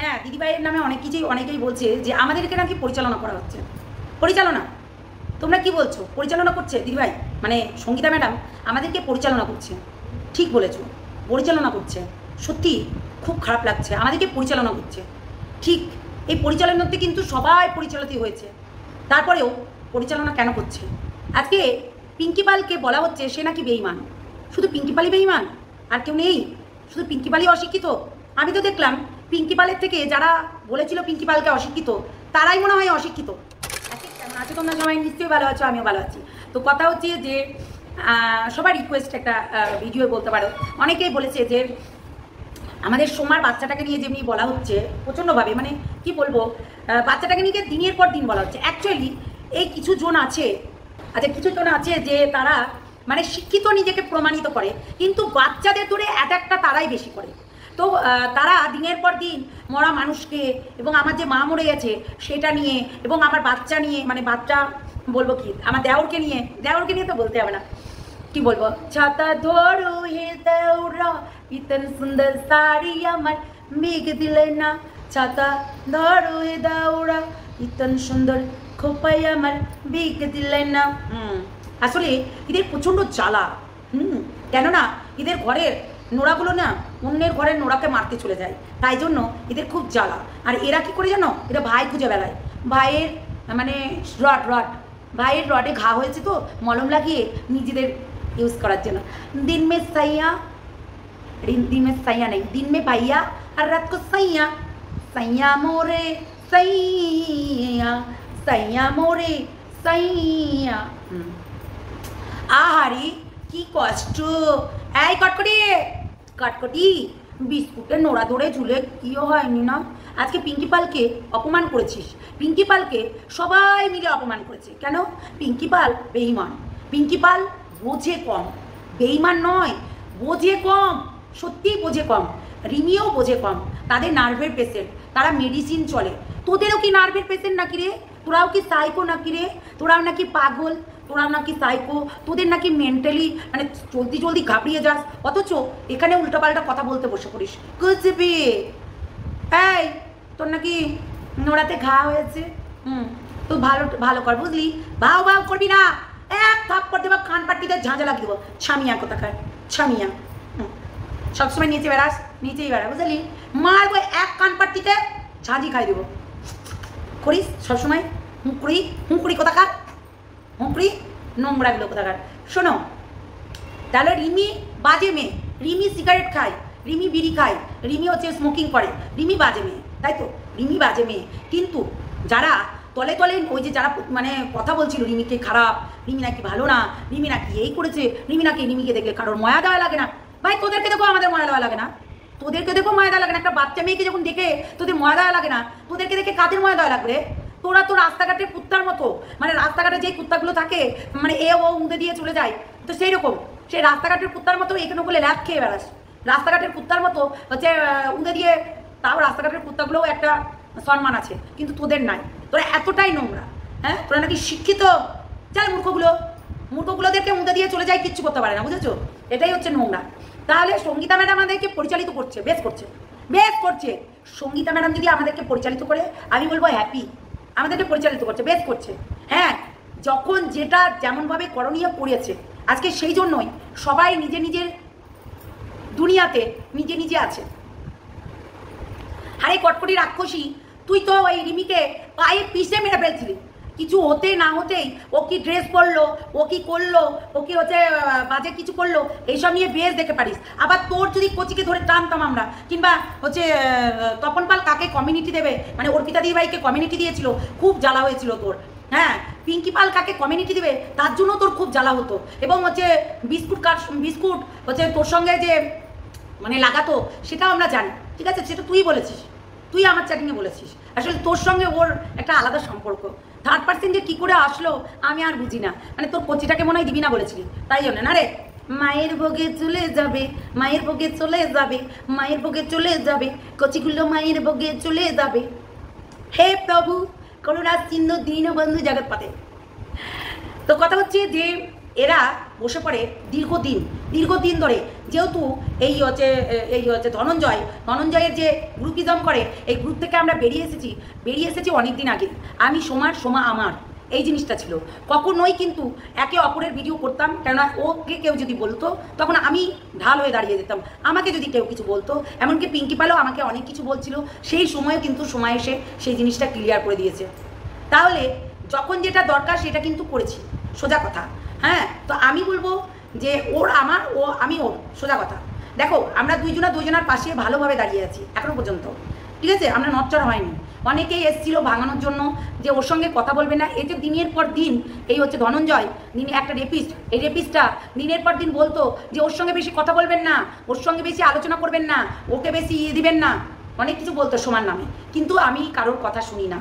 হ্যাঁ, দিদিভাইয়ের নামে অনেকেই বলছে যে আমাদেরকে নাকি পরিচালনা করা হচ্ছে। পরিচালনা? তোমরা কি বলছো? পরিচালনা করছে দিদিভাই, মানে সঙ্গীতা ম্যাডাম আমাদেরকে পরিচালনা করছে। ঠিক বলেছো, পরিচালনা করছে। সত্যি খুব খারাপ লাগছে, আমাদেরকে পরিচালনা করছে। ঠিক, এই পরিচালনাতে কিন্তু সবাই পরিচালিত হয়েছে, তারপরেও পরিচালনা কেন করছে? আজকে পিঙ্কি পালকে বলা হচ্ছে সে নাকি বেঈমান। শুধু পিঙ্কি পালই বেঈমান, আর কেউ নেই? শুধু পিঙ্কি পালই অশিক্ষিত? আমি তো দেখলাম পিঙ্কি পালের থেকে যারা বলেছিল পিঙ্কি পালকে অশিক্ষিত, তারাই মনে হয় অশিক্ষিত। কেমন আছো তোমরা সবাই? নিশ্চয়ই ভালো আছো, আমিও ভালো আছি। তো কথা হচ্ছে যে সবার রিকোয়েস্ট একটা ভিডিও বলতে পারো। অনেকেই বলেছে যে আমাদের সোমার বাচ্চাটাকে নিয়ে যেমনি বলা হচ্ছে প্রচণ্ডভাবে, মানে কি বলবো, বাচ্চাটাকে নিয়ে দিনের পর দিন বলা হচ্ছে। অ্যাকচুয়ালি এই কিছু জন আছে, কিছু জন আছে যে তারা মানে শিক্ষিত নিজেকে প্রমাণিত করে, কিন্তু বাচ্চাদের ধরে অ্যাটাকটা তারাই বেশি করে। তো তারা দিনের পর দিন মরা মানুষকে এবং আমার যে মা মরে গেছে সেটা নিয়ে এবং আমার বাচ্চা নিয়ে, মানে বাচ্চা বলবো কি, আমার দেওরকে নিয়ে তো বলতে হবে না, কি বলবো, ছাতা ধরো হে দেওরা ইতন সুন্দর সারি আমার মেঘ দিলে না, ছাতা ধরো হে দেওরা ইতন সুন্দর খোপাই আমার মেঘ দিলে না। আসলে এদের প্রচণ্ড জ্বালা। কেননা এদের ঘরের নোড়াগুলো না অন্যের ঘরের নোড়াকে মারতে চলে যায়, তাই জন্য এদের খুব জ্বালা। আর এরা কি করে জানো? এরা ভাই খুঁজে বেড়ায়। ভাইয়ের মানে ভাইয়ের রডে ঘা হয়েছে তো মলম লাগিয়ে নিজেদের ইউজ করার জন্য। দিন মে সাইয়া নেই, দিন মে ভাইয়া আর রাত কো সাইয়া, সাইয়া মোরে সাইয়া মোরে সাইয়া। আহারি কি কষ্ট! এই কটকটি বিস্কুটের নোড়া ধরে ঝুলে কিও হয়নি না? আজকে পিঙ্কি পালকে অপমান করেছিস। পিঙ্কি পালকে সবাই মিলে অপমান করেছে। কেন? পিঙ্কি পাল বেঈমান। পিঙ্কি পাল বোঝে কম, বেঈমান নয়, বোঝে কম, সত্যিই বোঝে কম। রিমিও বোঝে কম, তাদের নার্ভের পেশেন্ট, তারা মেডিসিন চলে। তোদেরও কি নার্ভের পেশেন্ট নাকি রে? তোরাও কি সাইকো নাকি রে? তোরাও নাকি পাগল? তোরাও নাকি সাইকো? তোদের নাকি মেন্টালি মানে জলদি ঘাবড়িয়ে যাস, অথচ এখানে উল্টোপাল্টা কথা বলতে বসে পড়িস। কুচবি এই তোর নাকি নোড়াতে ঘা হয়েছে, তো ভালো কর, বুঝলি? ভাও করবি না, এক থাপ্পড় দেবো কান পাট্টিতে ঝাঁঝা লাগিয়ে দেবো। ছামিয়া কোথাকার ছামিয়া, সবসময় নিচেই বেড়া, বুঝলি? মারবো এক কান পাট্টিতে, ঝাঁঝি খাই দেবো। করিস সবসময় হুঁকড়ি কোথাকার, হুঁকড়ি নোংরাগুলো কোথাকার। শোনো, তাহলে রিমি বাজে মেয়ে, রিমি সিগারেট খায়, রিমি বিড়ি খায়, রিমি হচ্ছে স্মোকিং করে, রিমি বাজে মেয়ে, তাই তো? রিমি বাজে মেয়ে। কিন্তু যারা তলে ওই যে যারা মানে কথা বলছিল রিমিকে খারাপ, রিমি নাকি ভালো না, রিমি নাকি এই করেছে, রিমিকে দেখলে কারোর ময়া দেওয়া লাগে না। ভাই তোদেরকে দেখো আমাদের ময়া দেওয়া লাগে না? তোদেরকে দেখো ময়া দেওয়া লাগে না? একটা বাচ্চা মেয়েকে যখন দেখে তোদের ময়া দেওয়া লাগে না, তোদেরকে দেখে কাদের ময়া দেওয়া লাগবে? তোরা তো রাস্তাঘাটের কুত্তার মতো, মানে রাস্তাঘাটে যে কুত্তাগুলো থাকে, মানে ও উঁদে দিয়ে চলে যায়, তো সেই রকম সেই রাস্তাঘাটের কুত্তার মতো এখানে বলে ল্যাপ খেয়ে বেড়াস। রাস্তাঘাটের কুত্তার মতো হচ্ছে উঁদে দিয়ে, তাও রাস্তাঘাটের কুত্তাগুলোও একটা সম্মান আছে, কিন্তু তোদের নাই। তোরা এতটাই নোংরা। হ্যাঁ, তোরা নাকি শিক্ষিত? চল মূর্খগুলোদেরকে উঁদে দিয়ে চলে যায়, কিচ্ছু করতে পারে না, বুঝেছো? এটাই হচ্ছে নোংরা। তাহলে সঙ্গীতা ম্যাডাম আমাদেরকে পরিচালিত করছে, বেশ করছে। সঙ্গীতা ম্যাডাম যদি আমাদেরকে পরিচালিত করে আমি বলবো হ্যাপি। আমাদেরকে পরিচালিত করছে, বেশ করছে। হ্যাঁ, যখন যেটা যেমনভাবে করণীয় করেছে, আজকে সেই জন্যই সবাই নিজের দুনিয়াতে নিজে আছে। আরে কটকটি রাক্ষসী, তুই তো ওই রিমিকে পায়ে পিষে মেরে ফেলছিলি। কিছু হতে না হতেই ও কি ড্রেস পরলো, ও কি করলো, ও কি হচ্ছে বাজে কিছু করলো, এইসব নিয়ে বেশ দেখে পারিস। আবার তোর যদি কোচিকে ধরে টানতাম আমরা, কিংবা হচ্ছে তপন পাল কাকে কমিউনিটি দেবে, মানে অর্পিতা দিদিভাইকে কমিউনিটি দিয়েছিল, খুব জ্বালা হয়েছিল তোর। হ্যাঁ, পিঙ্কি পাল কাকে কমিউনিটি দেবে তার জন্য তোর খুব জ্বালা হতো। এবং হচ্ছে বিস্কুট হচ্ছে তোর সঙ্গে যে মানে লাগাতো, সেটাও আমরা জানি, ঠিক আছে? সেটা তুই বলেছিস, তুই আমার চ্যাটিংয়ে বলেছিস। আসলে তোর সঙ্গে ওর একটা আলাদা সম্পর্ক। থার্ড পার্সন যে কী করে আসলো আমি আর বুঝি না। মানে তোর কচিটাকে মনে হয় দিবি না বলেছিলি, তাই জন্য না রে? মায়ের ভোগে চলে যাবে, মায়ের ভোগে চলে যাবে, মায়ের ভোগে চলে যাবে, কচিগুলো মায়ের ভোগে চলে যাবে। হে প্রভু করুণা চিহ্ন দীনবন্ধু জগৎপথে। তো কথা হচ্ছে যে এরা বসে পড়ে দীর্ঘদিন ধরে, যেহেতু এই হচ্ছে ধনঞ্জয়ের যে গ্রুপিজম করে, এই গ্রুপ থেকে আমরা বেরিয়ে এসেছি অনেক দিন আগে। আমি সোমা আমার এই জিনিসটা ছিল। কখনোই কিন্তু একে অপরের ভিডিও করতাম, কেননা ওকে কেউ যদি বলতো তখন আমি ঢাল হয়ে দাঁড়িয়ে যেতাম। আমাকে যদি কেউ কিছু বলতো, এমনকি পিঙ্কি পালও আমাকে অনেক কিছু বলছিল, সেই সময়ে কিন্তু সময় এসে সেই জিনিসটা ক্লিয়ার করে দিয়েছে। তাহলে যখন যেটা দরকার সেটা কিন্তু করেছি, সোজা কথা। হ্যাঁ, তো আমি বলবো যে ওর আমার, ও আমি ওর, সোজা কথা। দেখো, আমরা দুইজনার পাশে ভালোভাবে দাঁড়িয়ে আছি এখনো পর্যন্ত, ঠিক আছে? আমরা নচ্চর হয়নি। অনেকেই এসেছিল ভাঙানোর জন্য যে ওর সঙ্গে কথা বলবে না। এই যে দিনের পর দিন এই হচ্ছে ধনঞ্জয়, একটা রেপিস্ট, এই রেপিস্টটা দিনের পর দিন বলতো যে ওর সঙ্গে বেশি কথা বলবেন না, ওর সঙ্গে বেশি আলোচনা করবেন না, ওকে বেশি দিবেন না, অনেক কিছু বলতো সোমার নামে। কিন্তু আমি কারোর কথা শুনি না।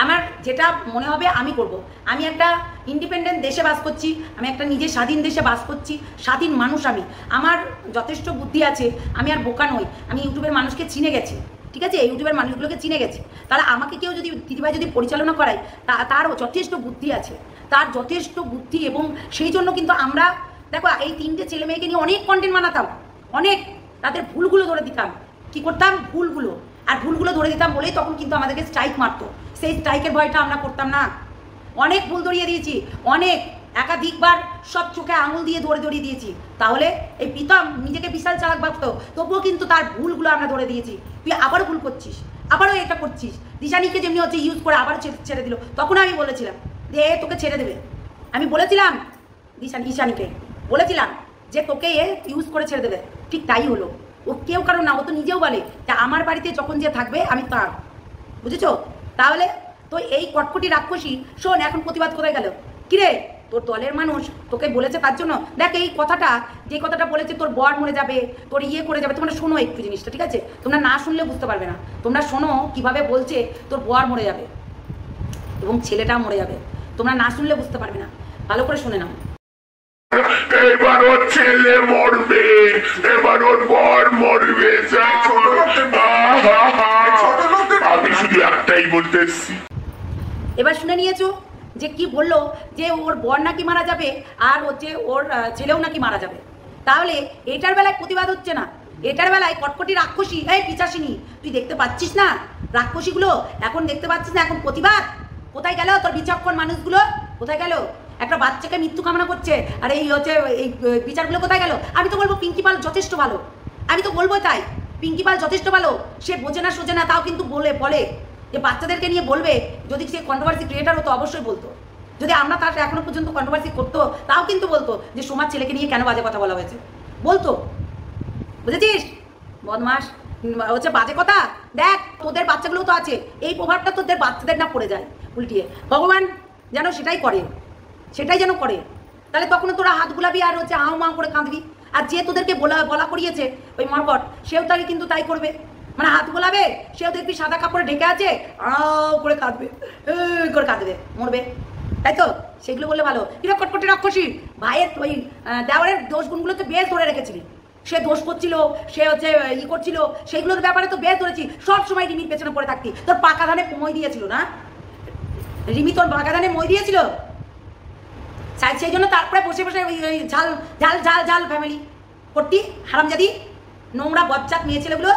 আমার যেটা মনে হবে আমি করব। আমি একটা ইন্ডিপেন্ডেন্ট দেশে বাস করছি, আমি একটা নিজে স্বাধীন দেশে বাস করছি, স্বাধীন মানুষ আমি। আমার যথেষ্ট বুদ্ধি আছে, আমি আর বোকা নই। আমি ইউটিউবের মানুষকে চিনে গেছি, ঠিক আছে? ইউটিউবের মানুষগুলোকে চিনে গেছি। তারা আমাকে কেউ যদি দিদিভাই যদি পরিচালনা করায়, তার যথেষ্ট বুদ্ধি আছে, তার যথেষ্ট বুদ্ধি। এবং সেই জন্য কিন্তু আমরা দেখো এই 3টে ছেলে মেয়েকে নিয়ে অনেক কন্টেন্ট বানাতাম, অনেক তাদের ভুলগুলো ধরে দিতাম। কি করতাম? ভুলগুলো ধরে দিতাম বলেই তখন কিন্তু আমাদেরকে স্ট্রাইক মারতো। সেই স্ট্রাইকের ভয়টা আমরা করতাম না। অনেক ভুল ধরিয়ে দিয়েছি, অনেক একাধিকবার সব চোখে আঙুল দিয়ে ধরিয়ে দিয়েছি। তাহলে এই প্রীতম নিজেকে বিশাল চালাক ভাবতো, তবুও কিন্তু তার ভুলগুলো আমরা ধরে দিয়েছি। তুই আবারও ভুল করছিস, আবারও এটা করছিস। দিশানিকে যেমনি হচ্ছে ইউজ করে আবারও ছেড়ে দিল। তখন আমি বলেছিলাম যে তোকে ছেড়ে দেবে। আমি বলেছিলাম দিশানিকে বলেছিলাম যে তোকে ইউজ করে ছেড়ে দেবে। ঠিক তাই হলো। ও কেউ কারণ না, ও তো নিজেও বলে যে আমার বাড়িতে যখন যে থাকবে আমি তার, বুঝেছো? তাহলে তো এই কটকটি রাক্ষসী শোন, এখন প্রতিবাদ কোথায় গেল? কিরে, তোর দলের মানুষ তোকে বলেছে তার জন্য। দেখ, এই কথাটা যে কথাটা বলেছে তোর বর মরে যাবে, তোর করে যাবে, তোমরা শোনো একটু জিনিসটা, ঠিক আছে? তোমরা না শুনলে বুঝতে পারবে না। তোমরা শোনো কিভাবে বলছে তোর বর মরে যাবে এবং ছেলেটাও মরে যাবে। তোমরা না শুনলে বুঝতে পারবে না, ভালো করে শুনে নাও। এবার ওর ছেলে মরবে, এবার ওর বর মরবে। আমি শুধু একটাই বলতে এসছি। এবার শুনে নিয়েছো যে কি বললো, যে ওর বর নাকি মারা যাবে আর হচ্ছে ওর ছেলেও নাকি মারা যাবে। তাহলে এটার বেলায় প্রতিবাদ হচ্ছে না, এটার বেলায় কটকটি রাক্ষসী, এই পিচাসিনী, তুই দেখতে পাচ্ছিস না রাক্ষসীগুলো? এখন দেখতে পাচ্ছিস না? এখন প্রতিবাদ কোথায় গেল? তোর বিচক্ষণ মানুষগুলো কোথায় গেল? একটা বাচ্চাকে মৃত্যু কামনা করছে, আর এই হচ্ছে এই বিচারগুলো কোথায় গেল? আমি তো বলবো পিঙ্কি পাল যথেষ্ট ভালো, আমি তো বলবো তাই। পিঙ্কি পাল যথেষ্ট ভালো। সে বোঝে না সোজে না, তাও কিন্তু বলে যে বাচ্চাদেরকে নিয়ে বলবে। যদি সে কন্ট্রোভার্সি ক্রিয়েটার হতো অবশ্যই বলতো। যদি আমরা তার এখনো পর্যন্ত কন্ট্রোভার্সি করতো, তাও কিন্তু বলতো যে সোমার ছেলেকে নিয়ে কেন বাজে কথা বলা হয়েছে, বলতো। বুঝেছিস? বদমাস হচ্ছে বাজে কথা। দেখ, তোদের বাচ্চাগুলোও তো আছে, এই প্রভাবটা তোদের বাচ্চাদের না পড়ে যায় উল্টিয়ে। ভগবান যেন সেটাই যেন করে। তাহলে তখন তোরা হাত গুলাবি আর হচ্ছে আও মা করে কাঁদবি। আর যে তোদেরকে বলা করিয়েছে ওই মরকট, সেও তাকে কিন্তু তাই করবে। মানে হাত গোলাবে, সেও দেখবি সাদা কাপড়ে ঢেকে আছে, আও করে কাঁদবে, কাঁদবে, মরবে। তাই তো? সেগুলো বললে ভালো। কিরকম কটকটি রাক্ষসী ভাইয়ের ওই দেওয়ারের দোষ গুণগুলো তো বেশ ধরে রেখেছিলি। সে দোষ করছিল, সে হচ্ছে করছিল, সেইগুলোর ব্যাপারে তো বেশ ধরেছি। সব সময় রিমির পেছনে পড়ে থাকতি। তোর পাকা ধানে মই দিয়েছিল না রিমি? তোর পাকা ধানে মই দিয়েছিল, সেই জন্য তারপরে বসে ওই ঝাল ফ্যামিলি করতি। হারামজাদি নোংরা বজ্জাত মেয়ে ছেলেগুলো,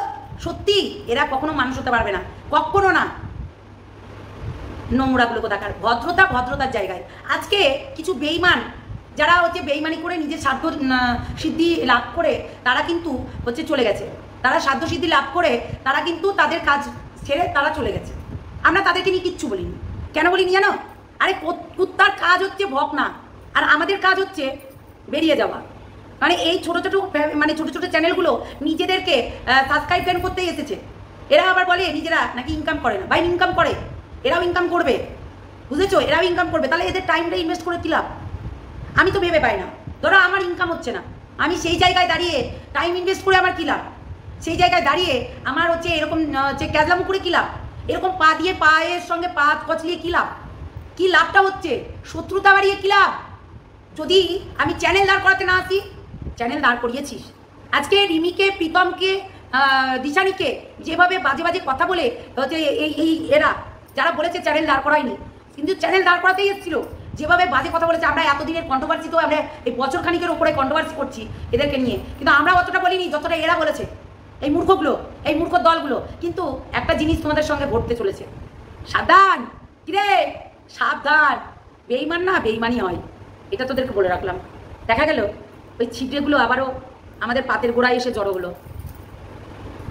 সত্যি এরা কখনো মানুষ হতে পারবে না, কখনো না। নোংরাগুলো কোথাকার। ভদ্রতার জায়গায় আজকে কিছু বেইমান, যারা হচ্ছে বেইমানি করে নিজের সাধ্য সিদ্ধি লাভ করে, তারা কিন্তু হচ্ছে চলে গেছে। তারা সাধ্য সিদ্ধি লাভ করে তারা কিন্তু তাদের কাজ ছেড়ে তারা চলে গেছে। আমরা তাদেরকে নিয়ে কিচ্ছু বলিনি। কেন বলিনি জানো? আরে কুত্তার কাজ হচ্ছে ভক না, আর আমাদের কাজ হচ্ছে বেরিয়ে যাওয়া। মানে এই ছোট ছোট চ্যানেলগুলো নিজেদেরকে সাবস্ক্রাইব করতেই এসেছে। এরা আবার বলে নিজেরা নাকি ইনকাম করে না। ভাই, ইনকাম করে, এরাও ইনকাম করবে, বুঝেছো? এরাও ইনকাম করবে। তাহলে এদের টাইমটা ইনভেস্ট করে কি লাভ? আমি তো ভেবে পাই না। ধরো আমার ইনকাম হচ্ছে না, আমি সেই জায়গায় দাঁড়িয়ে টাইম ইনভেস্ট করে আমার কী লাভ? সেই জায়গায় দাঁড়িয়ে আমার হচ্ছে এরকম হচ্ছে ক্যাজলামো করে কী লাভ? এরকম পা দিয়ে পায়ের সঙ্গে পা কচলিয়ে কী লাভ? কী লাভটা হচ্ছে? শত্রুতা বাড়িয়ে কী লাভ? যদি আমি চ্যানেল দাঁড় করাতে না আসি, চ্যানেল দাঁড় করিয়েছিস। আজকে রিমিকে, প্রীতমকে, দিশানিকে যেভাবে বাজে কথা বলে হচ্ছে এই এরা যারা বলেছে চ্যানেল দাঁড় করায়নি, কিন্তু চ্যানেল দাঁড় করাতেই এসেছিল। যেভাবে বাজে কথা বলেছে, আমরা এতদিনের কন্ট্রোভার্সি তো আমরা এই বছর খানিকের ওপরে কন্ট্রোভার্সি করছি এদেরকে নিয়ে, কিন্তু আমরা অতটা বলিনি যতটা এরা বলেছে, এই মূর্খগুলো, এই মূর্খ দলগুলো। কিন্তু একটা জিনিস তোমাদের সঙ্গে ঘটতে চলেছে, সাবধান। কিরে সাবধান, বেইমান না বেইমানি হয়, এটা তোদেরকে বলে রাখলাম। দেখা গেল ওই ছিপড়েগুলো আবারও আমাদের পাতের গোড়ায় এসে জড়ো হলো,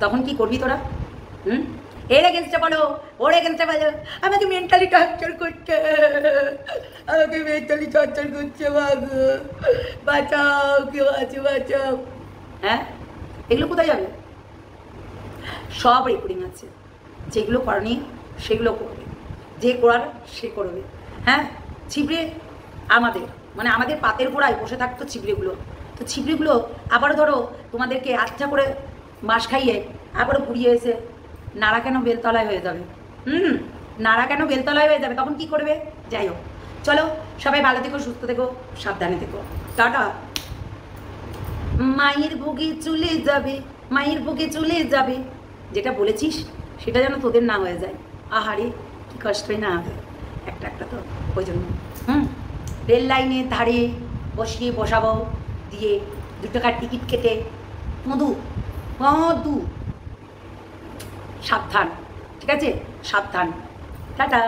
তখন কি করবি তোরা? এর এগেনস্টে বলো, ওর এগেনস্টে বলো, আমাকে মেন্টালি টর্চার করছে, আমাকে মেন্টালি টর্চার করছে, বাগো বাঁচাও, কেউ আছে বাঁচাও। হ্যাঁ, এগুলো কোথায় যাবে? সব রেকর্ডিং আছে, যেগুলো করেনি সেগুলো করবে, যে করার সে করবে। হ্যাঁ, ছিপড়ে আমাদের মানে আমাদের পাতের গোড়ায় বসে থাকতো ছিপড়েগুলো, তো ছিপড়েগুলো আবারও ধরো তোমাদেরকে আচ্ছা করে মাস খাইয়ে আবারও পুড়িয়ে এসে নাড়া কেন বেলতলায় হয়ে যাবে। নাড়া কেন বেলতলায় হয়ে যাবে, তখন কি করবে? যাই হোক, চলো সবাই ভালো থেকো, সুস্থ থেকো, সাবধানে থেকো, টাটা। মায়ের বুকে চলে যাবে, মায়ের বুকে চলে যাবে, যেটা বলেছিস সেটা যেন তোদের না হয়ে যায়। আহারে কি কষ্টই না হবে, একটা একটা তো ওই জন্য। রেল লাইনের ধারে বসাবো, দিয়ে 2 টাকার টিকিট কেটে মধু মধু। সাবধান, ঠিক আছে, সাবধান, টাটা।